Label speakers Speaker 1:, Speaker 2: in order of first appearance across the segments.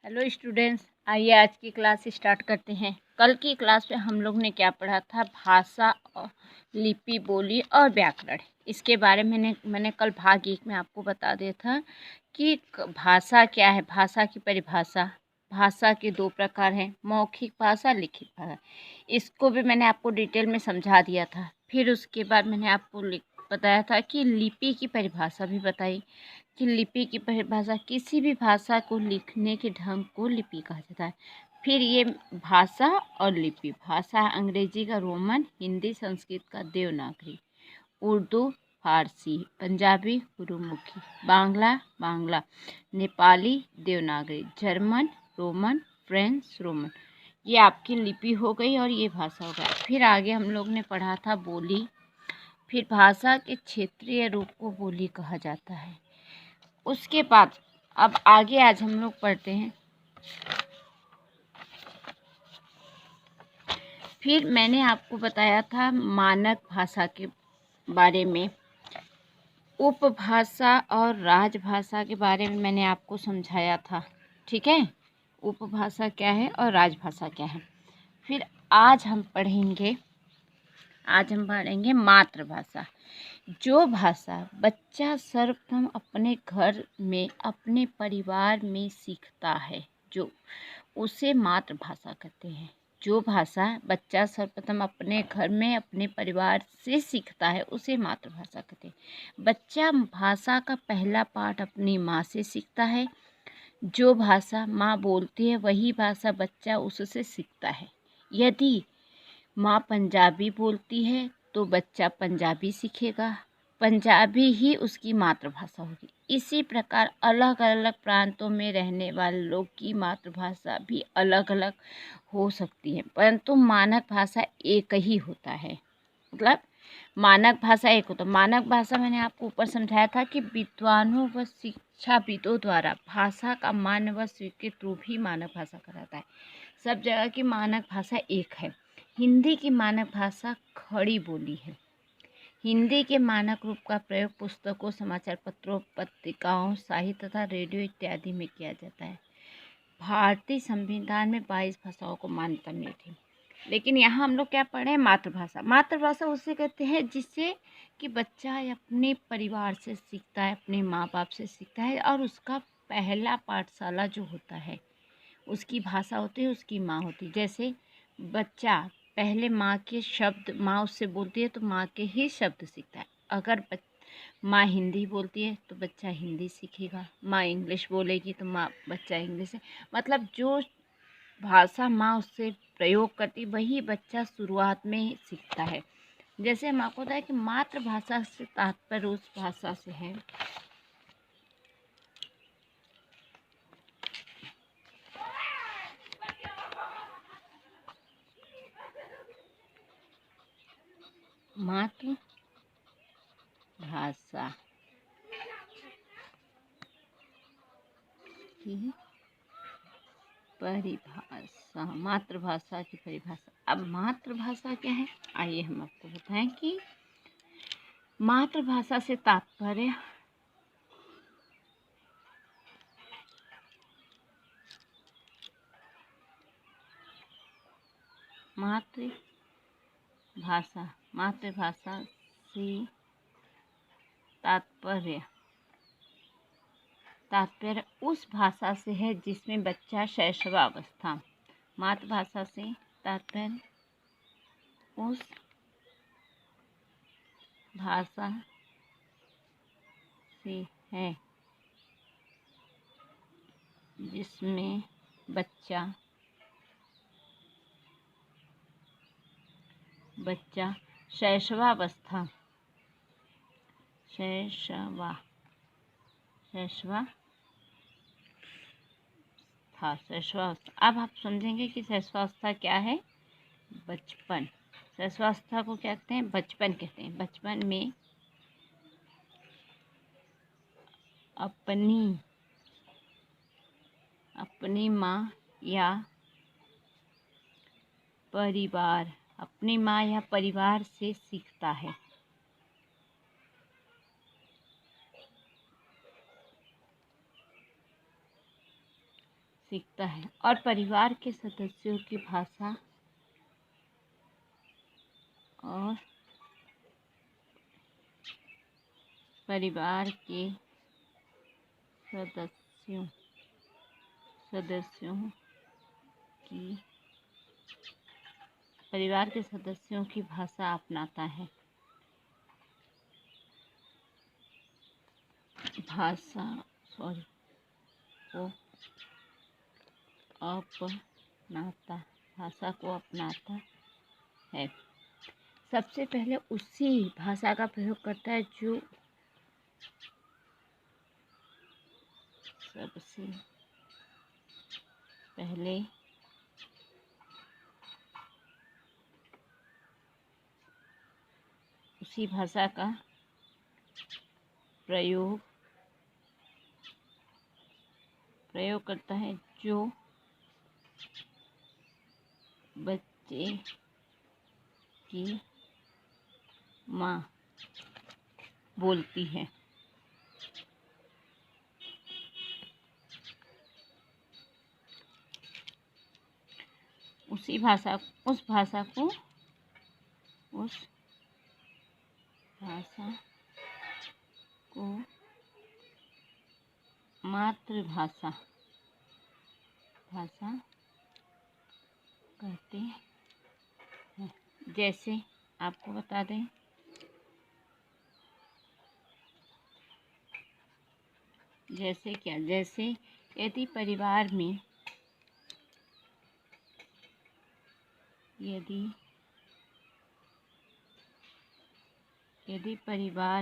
Speaker 1: Hello students, आइए आज की क्लास स्टार्ट करते हैं। कल की क्लास में हम लोग ने क्या पढ़ा था? भाषा और लिपि, बोली और व्याकरण। इसके बारे में मैंने कल भाग 1 में आपको बता दिया था कि भाषा क्या है। भाषा की परिभाषा, भाषा के 2 प्रकार हैं, मौखिक भाषा, लिखित भाषा। इसको भी मैंने आपको डिटेल में समझा दिया था। फिर उसके बाद मैंने आपको बताया था कि लिपि की परिभाषा भी बताई कि लिपि की परिभाषा किसी भी भाषा को लिखने के ढंग को लिपि कहा जाता है। फिर ये भाषा और लिपि, भाषा अंग्रेजी का रोमन, हिंदी संस्कृत का Devanagari, Urdu Farsi, Punjabi Gurmukhi, Bangla Nepali Devanagari, German Roman, French Roman. ये आपकी लिपि हो गई और ये भाषा हो गई। फिर आगे हम लोग ने पढ़ा था बोली। फिर भाषा के क्षेत्रीय रूप को बोली कहा जाता है। उसके बाद अब आगे आज हम लोग पढ़ते हैं। फिर मैंने आपको बताया था मानक भाषा के बारे में, उपभाषा और राजभाषा के बारे में मैंने आपको समझाया था। ठीक है, उपभाषा क्या है और राजभाषा क्या है। फिर आज हम पढ़ेंगे मातृभाषा। जो भाषा बच्चा सर्वप्रथम अपने घर में, अपने परिवार में सीखता है, जो उसे मातृभाषा कहते हैं। जो भाषा बच्चा सर्वप्रथम अपने घर में, अपने परिवार से सीखता है, उसे मातृभाषा कहते हैं। बच्चा भाषा का पहला पाठ अपनी माँ से सीखता है। जो भाषा माँ बोलती है, वही भाषा बच्चा उससे सीखता है। यदि माँ पंजाबी बोलती है तो बच्चा पंजाबी सीखेगा, पंजाबी ही उसकी मातृभाषा होगी। इसी प्रकार अलग अलग प्रांतों में रहने वाले लोग की मातृभाषा भी अलग अलग हो सकती है, परंतु मानक भाषा एक ही होता है। मतलब मानक भाषा एक होता है। मानक भाषा मैंने आपको ऊपर समझाया था कि विद्वानों व शिक्षाविदों द्वारा भाषा का मान्य व स्वीकृत रूप ही मानक भाषा कहलाता है। सब जगह की मानक भाषा एक है। हिंदी की मानक भाषा खड़ी बोली है। हिंदी के मानक रूप का प्रयोग पुस्तकों, समाचार पत्रों, पत्रिकाओं, साहित्य तथा रेडियो इत्यादि में किया जाता है। भारतीय संविधान में 22 भाषाओं को मान्यता मिली थी। लेकिन यहाँ हम लोग क्या पढ़े? मातृभाषा। मातृभाषा उसे कहते हैं जिससे कि बच्चा अपने परिवार से सीखता है, अपने माँ बाप से सीखता है, और उसका पहला पाठशाला जो होता है, उसकी भाषा होती है, उसकी माँ होती है। जैसे बच्चा पहले माँ के शब्द, माँ उससे बोलती है तो माँ के ही शब्द सीखता है। अगर माँ हिंदी बोलती है तो बच्चा हिंदी सीखेगा, माँ इंग्लिश बोलेगी तो बच्चा इंग्लिश। मतलब जो भाषा माँ उससे प्रयोग करती, वही बच्चा शुरुआत में ही सीखता है। जैसे हम आपको बताया कि मातृभाषा से तात्पर्य उस भाषा से है मातृभाषा की परिभाषा, मातृभाषा की परिभाषा। अब मातृभाषा क्या है, आइए हम आपको बताएं कि मातृभाषा से तात्पर्य मातृभाषा से तात्पर्य उस भाषा से है जिसमें बच्चा शैशवावस्था। मातृभाषा से तात्पर्य उस भाषा से है जिसमें बच्चा शैशवावस्था अब आप समझेंगे कि शैशवावस्था क्या है। बचपन, शैशवावस्था को क्या कहते हैं? बचपन कहते हैं। बचपन में अपनी माँ या परिवार से सीखता है। सीखता है और परिवार के सदस्यों की भाषा और परिवार के सदस्यों सदस्यों की परिवार के सदस्यों की भाषा अपनाता है। भाषा को अपनाता है। सबसे पहले उसी भाषा का प्रयोग करता है जो सबसे पहले उसी भाषा का प्रयोग करता है जो बच्चे की माँ बोलती है। उस भाषा को मातृभाषा कहते हैं। जैसे आपको बता दें, जैसे यदि परिवार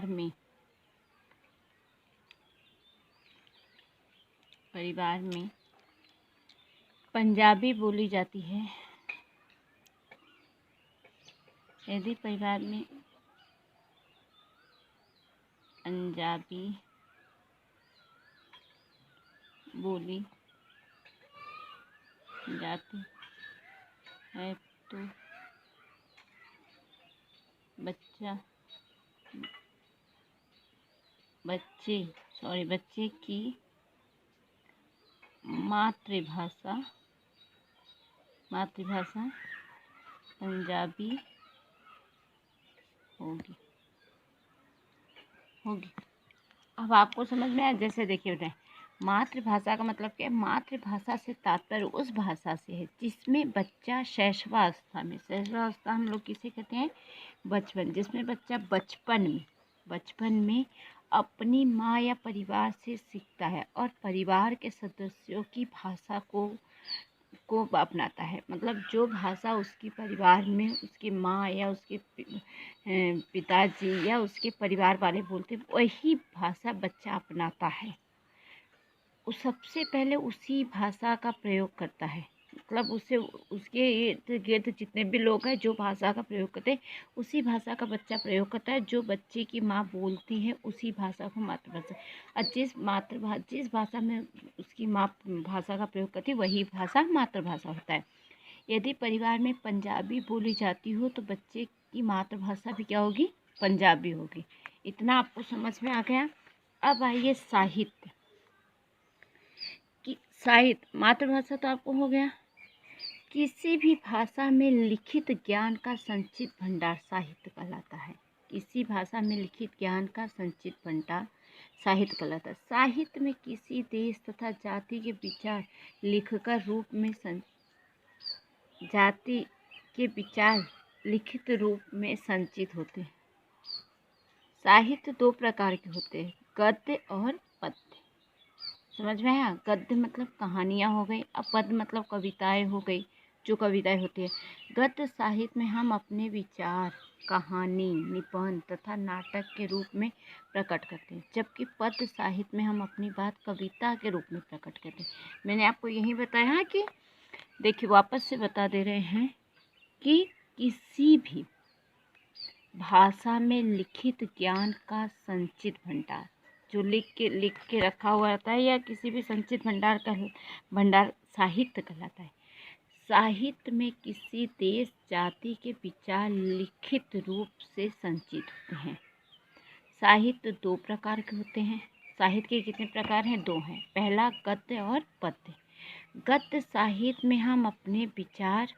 Speaker 1: में पंजाबी बोली जाती है, यदि परिवार में पंजाबी बोली जाती है तो बच्चे की मातृभाषा पंजाबी होगी। अब आपको समझ में आया? जैसे देखिए बताएं, मातृभाषा का मतलब क्या है? मातृभाषा से तात्पर्य उस भाषा से है जिसमें बच्चा शैशवावस्था हम लोग किसे कहते हैं? बचपन। जिसमें बच्चा बचपन में अपनी माँ या परिवार से सीखता है और परिवार के सदस्यों की भाषा को अपनाता है। मतलब जो भाषा उसके परिवार में उसकी माँ या उसके पिताजी या उसके परिवार वाले बोलते, वही भाषा बच्चा अपनाता है। वो सबसे पहले उसी भाषा का प्रयोग करता है। मतलब उसके इर्द गिर्द जितने भी लोग हैं जो भाषा का प्रयोग करते हैं, उसी भाषा का बच्चा प्रयोग करता है। जो बच्चे की माँ बोलती है उसी भाषा को मातृभाषा, और जिस भाषा में उसकी माँ भाषा का प्रयोग करती है वही भाषा मातृभाषा होता है। यदि परिवार में पंजाबी बोली जाती हो तो बच्चे की मातृभाषा भी क्या होगी? पंजाबी होगी। इतना आपको समझ में आ गया? अब आइए साहित्य। मातृभाषा तो आपको हो गया। किसी भी भाषा में लिखित ज्ञान का संचित भंडार साहित्य कहलाता है। किसी भाषा में लिखित ज्ञान का संचित भंडार साहित्य कहलाता है। साहित्य में किसी देश तथा जाति के विचार लिखकर रूप में जाति के विचार लिखित रूप में संचित होते हैं। साहित्य दो प्रकार के होते हैं, गद्य और पद्य। समझ में आया? गद्य मतलब कहानियाँ हो गई, और पद्य मतलब कविताएं हो गई, जो कविताएं होती है। गद्य साहित्य में हम अपने विचार कहानी, निबंध तथा नाटक के रूप में प्रकट करते हैं, जबकि पद्य साहित्य में हम अपनी बात कविता के रूप में प्रकट करते हैं। मैंने आपको यही बताया कि देखिए, वापस से बता दे रहे हैं कि किसी भी भाषा में लिखित ज्ञान का संचित भंडार, जो लिख के रखा हुआ रहता है, या किसी भी संचित भंडार साहित्य कहलाता है। साहित्य में किसी देश जाति के विचार लिखित रूप से संचित होते हैं। साहित्य दो प्रकार के होते हैं। साहित्य के कितने प्रकार हैं? दो हैं। पहला गद्य और पद्य। गद्य साहित्य में हम अपने विचार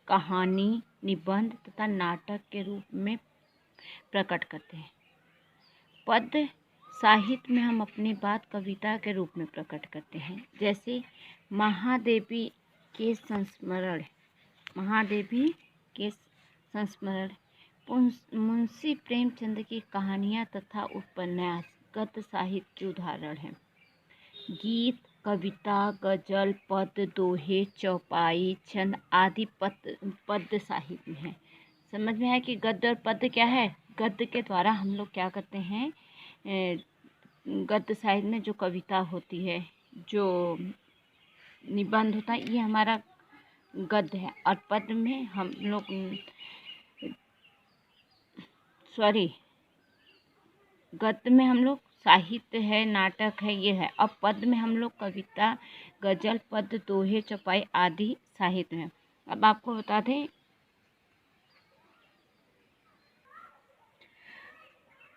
Speaker 1: कहानी, निबंध तथा नाटक के रूप में प्रकट करते हैं। पद्य साहित्य में हम अपनी बात कविता के रूप में प्रकट करते हैं। जैसे महादेवी के संस्मरण, मुंशी प्रेमचंद की कहानियाँ तथा उपन्यास गद्य साहित्य के उदाहरण हैं। गीत, कविता, गजल, पद्य, दोहे, चौपाई, छंद आदि पद्य साहित्य में है। समझ में आया कि गद्य और पद्य क्या है? गद्य के द्वारा हम लोग क्या करते हैं, गद्य साहित्य में जो कविता होती है, जो निबंध होता है, ये हमारा गद्य है। और पद्य में हम लोग गद्य में हम लोग साहित्य है, नाटक है, ये है। अब पद्य में हम लोग कविता, गजल, पद्य, दोहे, चौपाई आदि साहित्य में। अब आपको बता दें,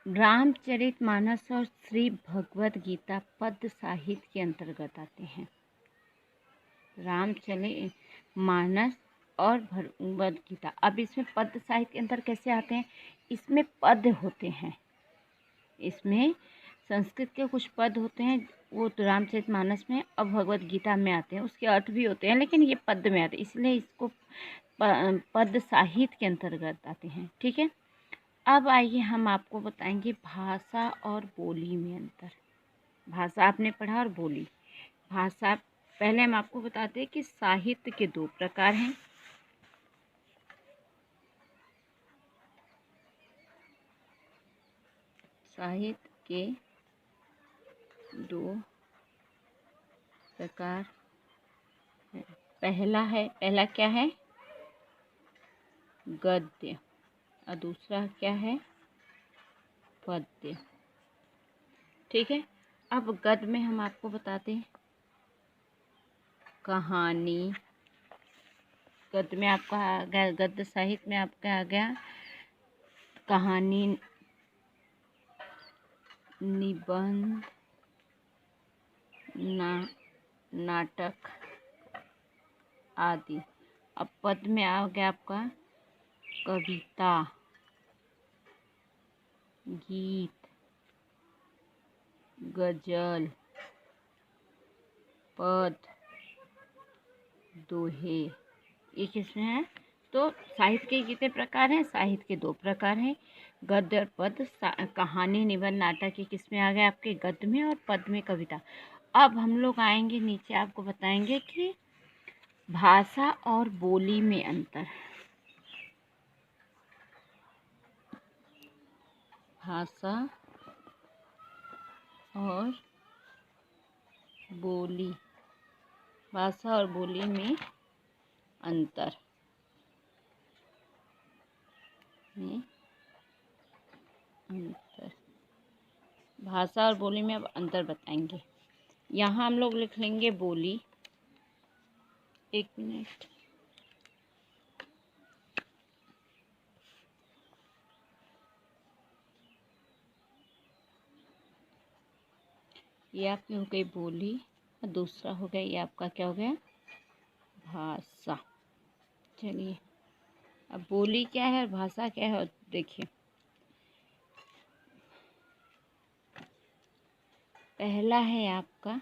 Speaker 1: रामचरितमानस और श्री भगवद गीता पद्य साहित्य के अंतर्गत आते हैं। रामचरितमानस और भगवद गीता। अब इसमें पद्य साहित्य के अंतर कैसे आते हैं? इसमें पद्य होते हैं, इसमें संस्कृत के कुछ पद होते हैं, वो तो रामचरितमानस में और भगवद गीता में आते हैं, उसके अर्थ भी होते हैं, लेकिन ये पद्य में आते हैं, इसलिए इसको पद्य साहित्य के अंतर्गत आते हैं। ठीक है, अब आइए हम आपको बताएंगे भाषा और बोली में अंतर। भाषा आपने पढ़ा और बोली। भाषा, पहले हम आपको बताते हैं कि साहित्य के दो प्रकार हैं। साहित्य के दो प्रकार है। पहला क्या है? गद्य, और दूसरा क्या है? पद्य। ठीक है, अब गद्य में हम आपको बताते हैं कहानी। गद्य में आपका आ गया, गद्य साहित्य में आपका आ गया कहानी, निबंध, नाटक आदि। अब पद्य में आ गया आपका कविता, गीत, गजल, पद्य, दोहे, ये किसमें है? तो साहित्य के कितने प्रकार हैं? साहित्य के दो प्रकार हैं, गद्य और पद्य। कहानी, निबंध, नाटक ये किसमें आ गए? आपके गद्य में, और पद्य में कविता। अब हम लोग आएंगे नीचे, आपको बताएंगे कि भाषा और बोली में अंतर। भाषा और बोली, भाषा और बोली में अंतर भाषा और बोली में अब अंतर बताएंगे। यहाँ हम लोग लिख लेंगे बोली। एक मिनट, ये आपकी हो गई बोली, और दूसरा हो गया, ये आपका क्या हो गया? भाषा। चलिए, अब बोली क्या है और भाषा क्या है, देखिए। पहला है आपका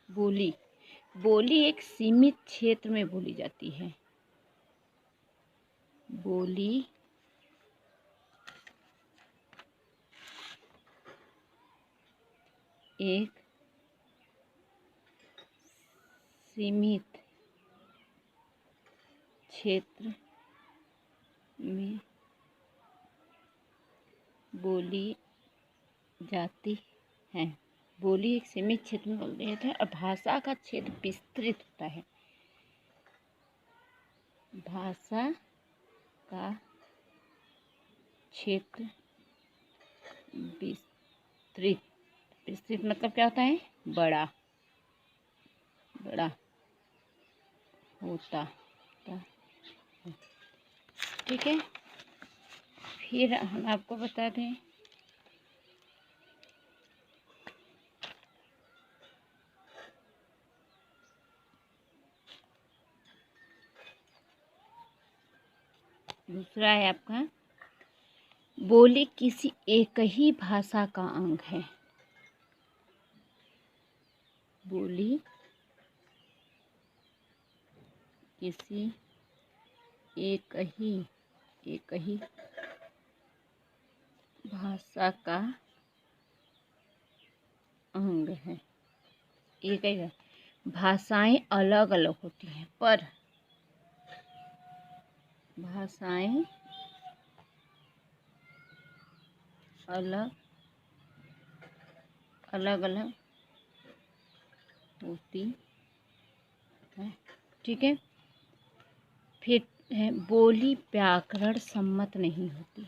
Speaker 1: बोली। बोली एक सीमित क्षेत्र में बोली जाती है। बोली एक सीमित क्षेत्र में बोली जाती है। बोली एक सीमित क्षेत्र में बोली जाती है, और भाषा का क्षेत्र विस्तृत होता है। भाषा का क्षेत्र विस्तृत, विस्तृत मतलब क्या होता है? बड़ा होता है। ठीक है, फिर हम आपको बता दें दूसरा है आपका, बोली किसी एक ही भाषा का अंग है। बोली किसी एक ही भाषा का अंग है। एक ही भाषाएं अलग अलग होती हैं, पर भाषाएं अलग अलग होती है। ठीक है। फिर है, बोली व्याकरण सम्मत नहीं होती।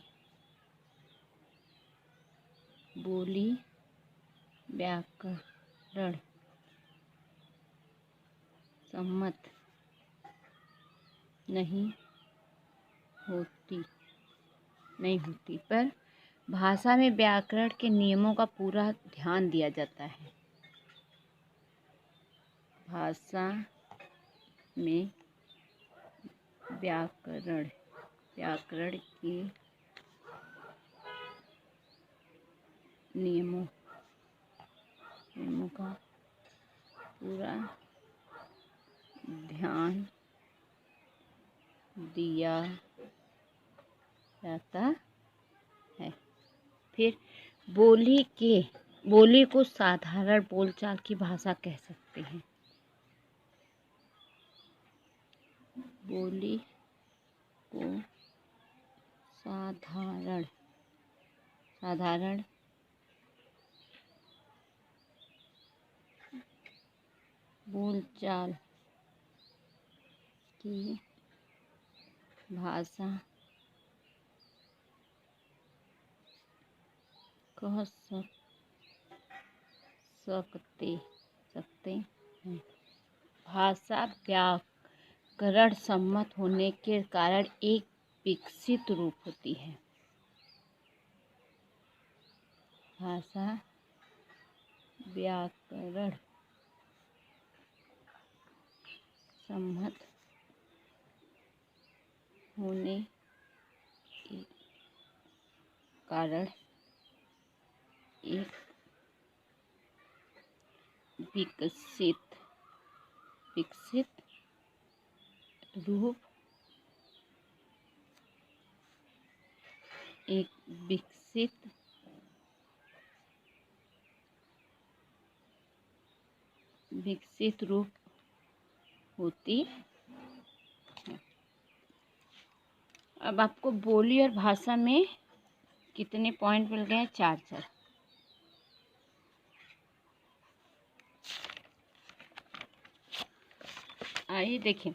Speaker 1: बोली व्याकरण सम्मत नहीं होती, पर भाषा में व्याकरण के नियमों का पूरा ध्यान दिया जाता है। भाषा में व्याकरण के नियमों का पूरा ध्यान दिया जाता है। फिर बोली को साधारण बोलचाल की भाषा कह सकते हैं। बोली को साधारण बोलचाल की भाषा कह सकते हैं। भाषा व्याकरण सम्मत होने के कारण एक विकसित रूप होती है। भाषा व्याकरण सम्मत होने के कारण एक विकसित रूप होती है। अब आपको बोली और भाषा में कितने पॉइंट मिल गए? 4। आइए देखें,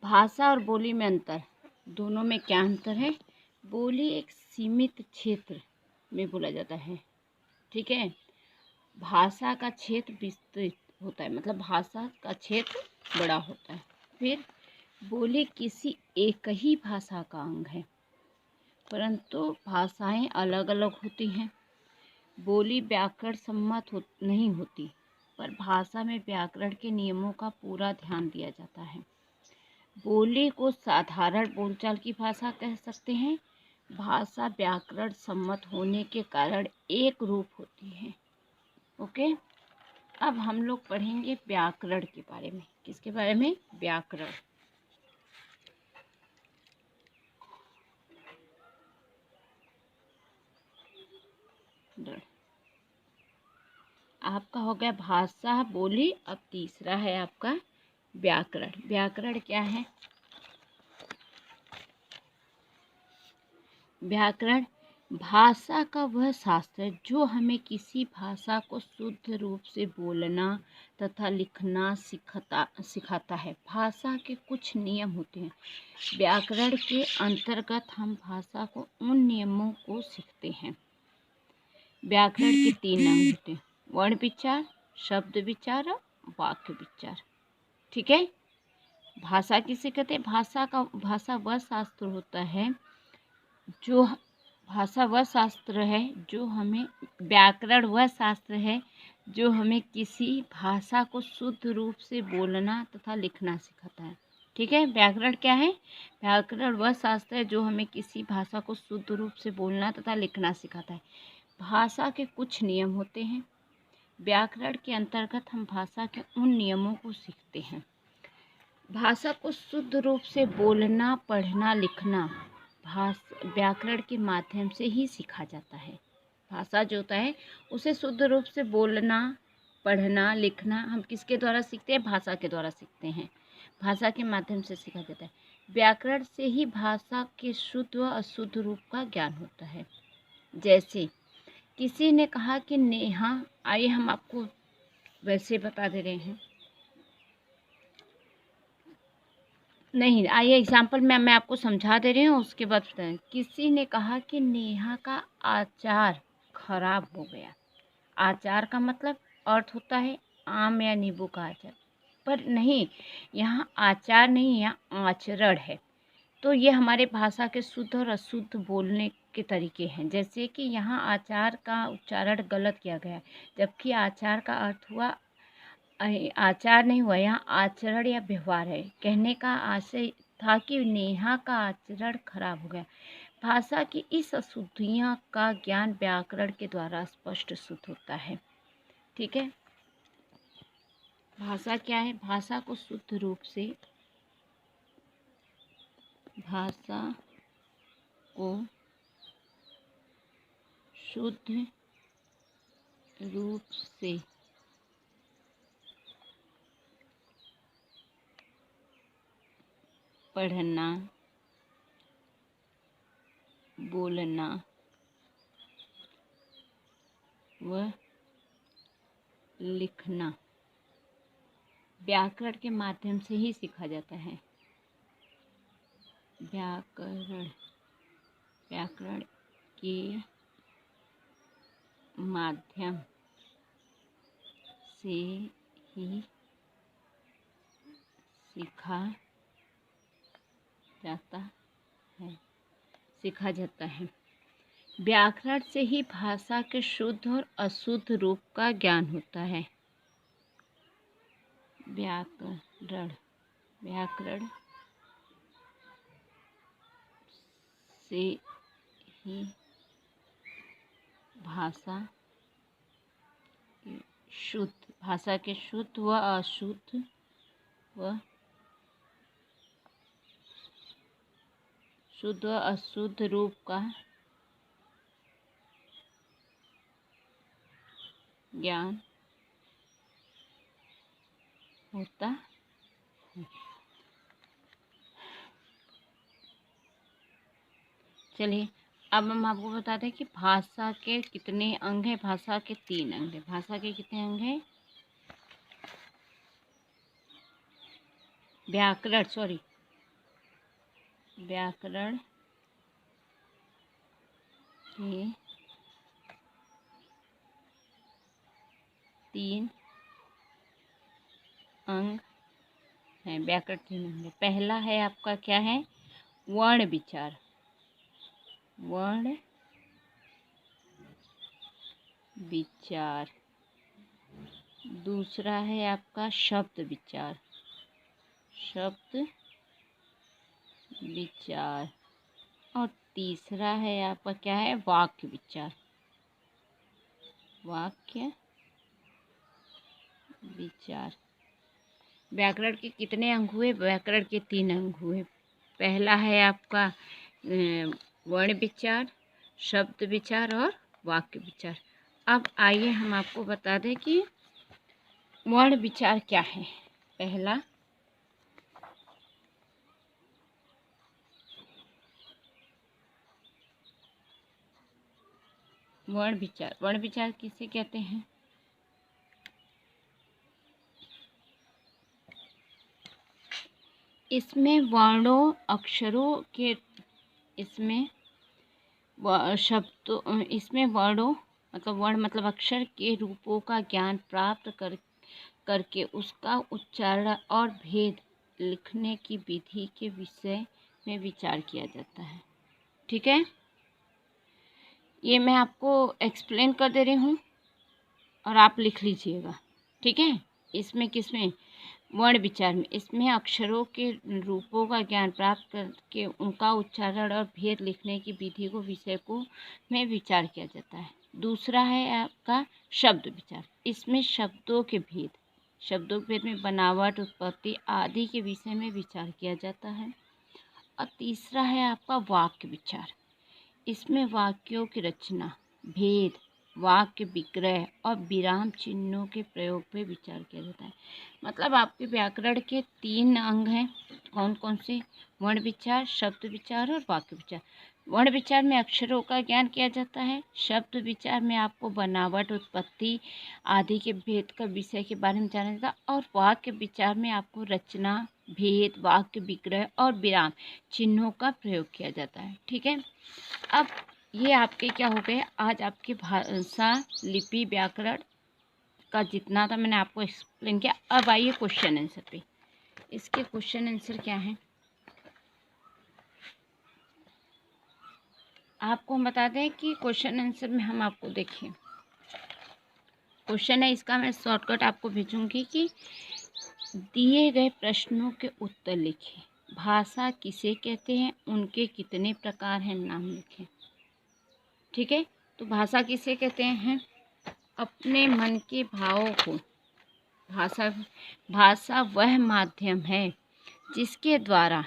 Speaker 1: भाषा और बोली में अंतर। दोनों में क्या अंतर है? बोली एक सीमित क्षेत्र में बोला जाता है, ठीक है। भाषा का क्षेत्र विस्तृत होता है, मतलब भाषा का क्षेत्र बड़ा होता है। फिर बोली किसी एक ही भाषा का अंग है, परंतु भाषाएं अलग अलग होती हैं। बोली व्याकरण सम्मत नहीं होती, पर भाषा में व्याकरण के नियमों का पूरा ध्यान दिया जाता है। बोली को साधारण बोलचाल की भाषा कह सकते हैं। भाषा व्याकरण सम्मत होने के कारण एक रूप होती है। ओके, अब हम लोग पढ़ेंगे व्याकरण के बारे में। किसके बारे में? व्याकरण। आपका हो गया भाषा, बोली। अब तीसरा है आपका व्याकरण। व्याकरण क्या है? व्याकरण भाषा का वह शास्त्र जो हमें किसी भाषा को शुद्ध रूप से बोलना तथा लिखना सिखाता है। भाषा के कुछ नियम होते हैं। व्याकरण के अंतर्गत हम भाषा को उन नियमों को सीखते हैं। व्याकरण के 3 अंग होते हैं: वर्ण विचार, शब्द विचार, वाक्य विचार। ठीक है। भाषा किसे कहते हैं? भाषा वह शास्त्र होता है जो हमें, व्याकरण वह शास्त्र है जो हमें किसी भाषा को शुद्ध रूप से बोलना तथा लिखना सिखाता है। ठीक है। व्याकरण क्या है? व्याकरण वह शास्त्र है जो हमें किसी भाषा को शुद्ध रूप से बोलना तथा लिखना सिखाता है। भाषा के कुछ नियम होते हैं। व्याकरण के अंतर्गत हम भाषा के उन नियमों को सीखते हैं। भाषा को शुद्ध रूप से बोलना, पढ़ना, लिखना व्याकरण के माध्यम से ही सीखा जाता है। भाषा जो होता है उसे शुद्ध रूप से बोलना, पढ़ना, लिखना हम किसके द्वारा सीखते हैं? भाषा के द्वारा सीखते हैं। भाषा के माध्यम से सीखा जाता है। व्याकरण से ही भाषा के शुद्ध व अशुद्ध रूप का ज्ञान होता है। जैसे किसी ने कहा कि नेहा, आइए हम आपको वैसे बता दे रहे हैं, नहीं आइए एग्जाम्पल में मैं आपको समझा दे रही हूँ, उसके बाद बताएं। किसी ने कहा कि नेहा का अचार खराब हो गया। अचार का मतलब अर्थ होता है आम या नींबू का अचार, पर नहीं, यहाँ आचार नहीं, यहाँ आचरण है। तो ये हमारे भाषा के शुद्ध और अशुद्ध बोलने के तरीके हैं। जैसे कि यहाँ आचार का उच्चारण गलत किया गया, जबकि आचार का अर्थ हुआ आचार नहीं हुआ, यहाँ आचरण या व्यवहार है। कहने का आशय था कि नेहा का आचरण खराब हो गया। भाषा की इस अशुद्धियाँ का ज्ञान व्याकरण के द्वारा स्पष्ट शुद्ध होता है। ठीक है। भाषा क्या है? भाषा को शुद्ध रूप से, भाषा को शुद्ध रूप से पढ़ना, बोलना व लिखना व्याकरण के माध्यम से ही सीखा जाता है। व्याकरण के माध्यम से ही सीखा जाता है। व्याकरण से ही भाषा के शुद्ध और अशुद्ध रूप का ज्ञान होता है। व्याकरण से ही भाषा के शुद्ध व अशुद्ध रूप का ज्ञान होता है। चलिए अब हम आपको बताते हैं कि भाषा के कितने अंग हैं। भाषा के 3 अंग हैं। भाषा के कितने अंग हैं? व्याकरण के 3 अंग हैं। व्याकरण 3 अंग है। पहला है आपका क्या है? वर्ण विचार। दूसरा है आपका शब्द विचार। और तीसरा है आपका क्या है? वाक्य विचार। व्याकरण के कितने अंग हुए? व्याकरण के 3 अंग हुए। पहला है आपका वर्ण विचार, शब्द विचार और वाक्य विचार। अब आइए हम आपको बता दें कि वर्ण विचार क्या है। पहला वर्ण विचार किसे कहते हैं? इसमें वर्णों, अक्षरों के वर्ण मतलब अक्षर के रूपों का ज्ञान प्राप्त करके उसका उच्चारण और भेद लिखने की विधि के विषय में विचार किया जाता है। ठीक है, ये मैं आपको एक्सप्लेन कर दे रही हूँ और आप लिख लीजिएगा। ठीक है, इसमें किसमें वर्ण विचार में इसमें अक्षरों के रूपों का ज्ञान प्राप्त करके उनका उच्चारण और भेद लिखने की विधि को विषय को में विचार किया जाता है। दूसरा है आपका शब्द विचार। इसमें शब्दों के भेद में बनावट, उत्पत्ति आदि के विषय में विचार किया जाता है। और तीसरा है आपका वाक्य विचार। इसमें वाक्यों की रचना, भेद, वाक्य विग्रह और विराम चिन्हों के प्रयोग पे विचार किया जाता है। मतलब आपके व्याकरण के 3 अंग हैं। कौन कौन से? वर्ण विचार, शब्द विचार और वाक्य विचार। वर्ण विचार में अक्षरों का ज्ञान किया जाता है। शब्द विचार में आपको बनावट, उत्पत्ति आदि के भेद का विषय के बारे में जाना जाता है। और वाक्य विचार में आपको रचना, भेद, वाक्य विग्रह और विराम चिन्हों का प्रयोग किया जाता है। ठीक है। अब ये आपके क्या हो गए, आज आपके भाषा, लिपि, व्याकरण का जितना था मैंने आपको एक्सप्लेन किया। अब आइए क्वेश्चन आंसर पे। इसके क्वेश्चन आंसर क्या हैं आपको हम बता दें कि क्वेश्चन आंसर में हम आपको देखिए क्वेश्चन है, इसका मैं शॉर्टकट आपको भेजूंगी कि दिए गए प्रश्नों के उत्तर लिखें। भाषा किसे कहते हैं, उनके कितने प्रकार हैं, नाम लिखें। ठीक है। तो भाषा किसे कहते हैं? अपने मन के भावों को भाषा वह माध्यम है जिसके द्वारा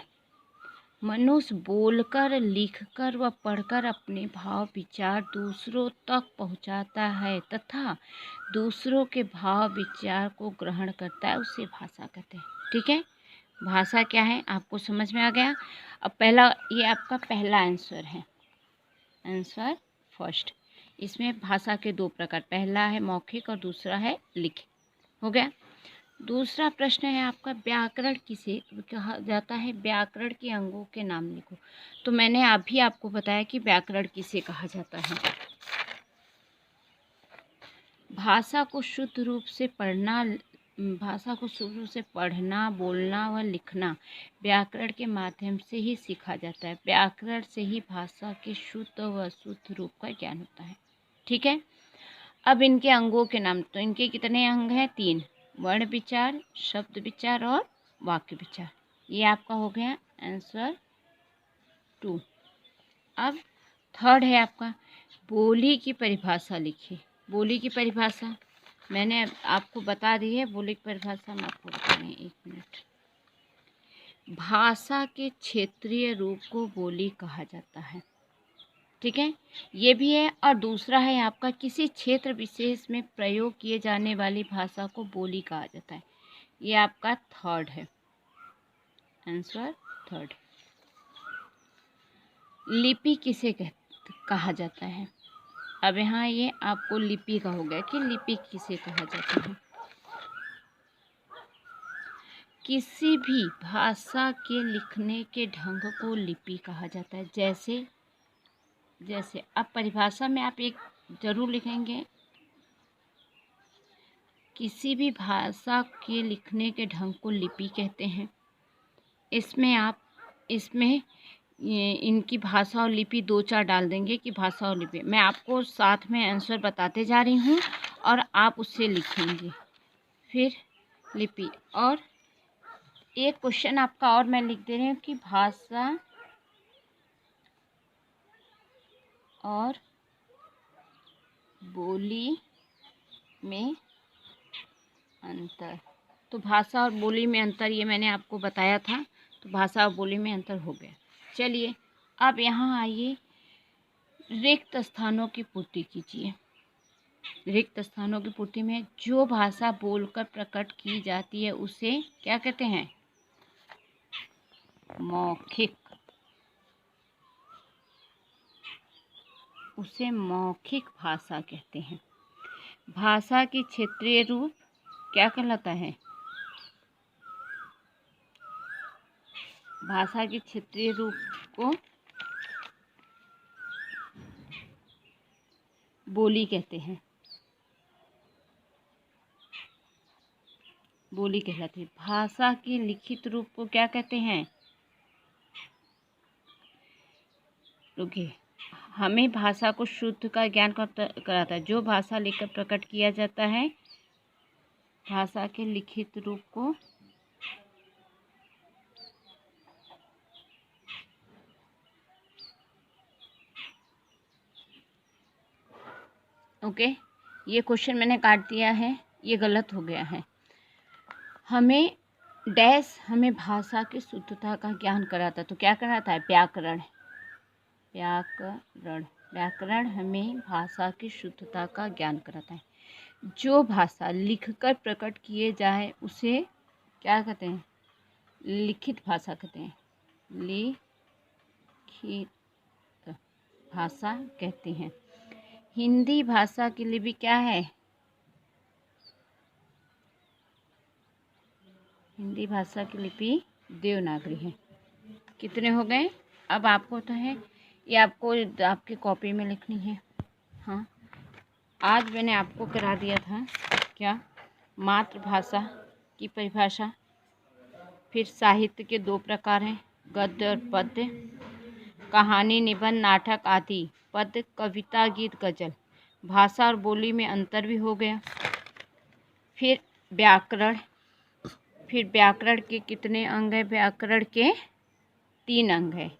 Speaker 1: मनुष्य बोलकर, लिखकर व पढ़कर अपने भाव विचार दूसरों तक पहुंचाता है तथा दूसरों के भाव विचार को ग्रहण करता है, उसे भाषा कहते हैं। ठीक है। भाषा क्या है आपको समझ में आ गया। अब ये आपका पहला आंसर है, आंसर फर्स्ट। इसमें भाषा के 2 प्रकार, पहला है मौखिक और दूसरा है लिखित। हो गया। दूसरा प्रश्न है आपका, व्याकरण किसे कहा जाता है, व्याकरण के अंगों के नाम लिखो। तो मैंने अभी आपको बताया कि व्याकरण किसे कहा जाता है। भाषा को शुद्ध रूप से पढ़ना, बोलना व लिखना व्याकरण के माध्यम से ही सीखा जाता है। व्याकरण से ही भाषा के शुद्ध व अशुद्ध रूप का ज्ञान होता है। ठीक है। अब इनके अंगों के नाम, तो इनके कितने अंग हैं? 3, वर्ण विचार, शब्द विचार और वाक्य विचार। ये आपका हो गया आंसर 2। अब थर्ड है आपका, बोली की परिभाषा लिखिए। बोली की परिभाषा मैंने आपको बता दी है। बोली की परिभाषा मैं आपको बता रही हूँ, 1 मिनट। भाषा के क्षेत्रीय रूप को बोली कहा जाता है। ठीक है, ये भी है। और दूसरा है आपका, किसी क्षेत्र विशेष में प्रयोग किए जाने वाली भाषा को बोली कहा जाता है। ये आपका थर्ड है, आंसर थर्ड। लिपि किसे कहा जाता है? अब यहाँ ये आपको लिपि का हो गया कि लिपि किसे कहा जाता है। किसी भी भाषा के लिखने के ढंग को लिपि कहा जाता है। जैसे अब परिभाषा में आप एक जरूर लिखेंगे, किसी भी भाषा के लिखने के ढंग को लिपि कहते हैं। इसमें इनकी भाषा और लिपि 2-4 डाल देंगे कि भाषा और लिपि। मैं आपको साथ में आंसर बताते जा रही हूँ और आप उससे लिखेंगे फिर लिपि। और एक क्वेश्चन आपका और मैं लिख दे रही हूँ कि भाषा और बोली में अंतर। तो भाषा और बोली में अंतर ये मैंने आपको बताया था। तो भाषा और बोली में अंतर हो गया। चलिए अब यहाँ आइए, रिक्त स्थानों की पूर्ति कीजिए। रिक्त स्थानों की पूर्ति में जो भाषा बोलकर प्रकट की जाती है उसे क्या कहते हैं? मौखिक। उसे मौखिक भाषा कहते हैं। भाषा की क्षेत्रीय रूप क्या कहलाता है? भाषा के क्षेत्रीय रूप को बोली कहते हैं। बोली कहलाती है। भाषा के लिखित रूप को क्या कहते हैं? रुकिए, हमें भाषा को शुद्ध का ज्ञान कराता है। जो भाषा लिखकर प्रकट किया जाता है, भाषा के लिखित रूप को ओके, ये क्वेश्चन मैंने काट दिया है, ये गलत हो गया है। हमें डैश हमें भाषा की शुद्धता का ज्ञान कराता है, तो क्या कराता है? व्याकरण। व्याकरण व्याकरण हमें भाषा की शुद्धता का ज्ञान कराता है। जो भाषा लिखकर प्रकट किए जाए उसे क्या कहते हैं? लिखित भाषा कहते हैं। लिखित भाषा कहते हैं। हिंदी भाषा की लिपि क्या है? हिंदी भाषा की लिपि देवनागरी है। कितने हो गए? अब आपको तो है, ये आपको आपकी कॉपी में लिखनी है। हाँ, आज मैंने आपको करा दिया था क्या? मातृभाषा की परिभाषा, फिर साहित्य के 2 प्रकार हैं, गद्य और पद्य, कहानी, निबंध, नाटक आदि, पद्य, कविता, गीत, गज़ल। भाषा और बोली में अंतर भी हो गया। फिर व्याकरण, फिर व्याकरण के कितने अंग हैं? व्याकरण के 3 अंग हैं,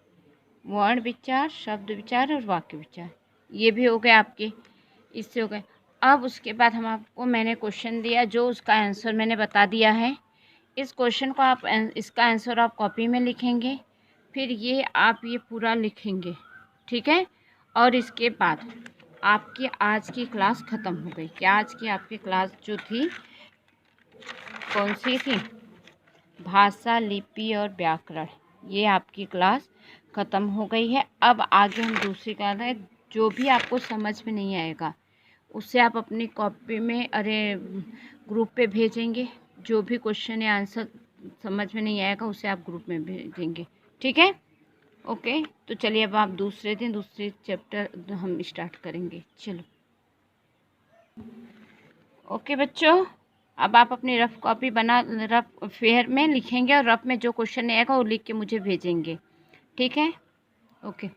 Speaker 1: वर्ण विचार, शब्द विचार और वाक्य विचार। ये भी हो गए आपके, इससे हो गए। अब उसके बाद मैंने क्वेश्चन दिया, जो उसका आंसर मैंने बता दिया है। इस क्वेश्चन को आप इसका आंसर आप कॉपी में लिखेंगे, फिर ये आप ये पूरा लिखेंगे, ठीक है। और इसके बाद आपकी आज की क्लास ख़त्म हो गई। क्या आज की आपकी क्लास जो थी कौन सी थी? भाषा, लिपि और व्याकरण। ये आपकी क्लास ख़त्म हो गई है। अब आगे हम दूसरी क्लास है, जो भी आपको समझ में नहीं आएगा उससे आप अपनी कॉपी में ग्रुप पे भेजेंगे। जो भी क्वेश्चन या आंसर समझ में नहीं आएगा उसे आप ग्रुप में भेजेंगे, ठीक है। ओके, तो चलिए अब आप दूसरे चैप्टर हम स्टार्ट करेंगे। चलो ओके बच्चों, अब आप अपनी रफ कॉपी बना रफ फेयर में लिखेंगे और रफ में जो क्वेश्चन आएगा वो लिख के मुझे भेजेंगे, ठीक है। ओके।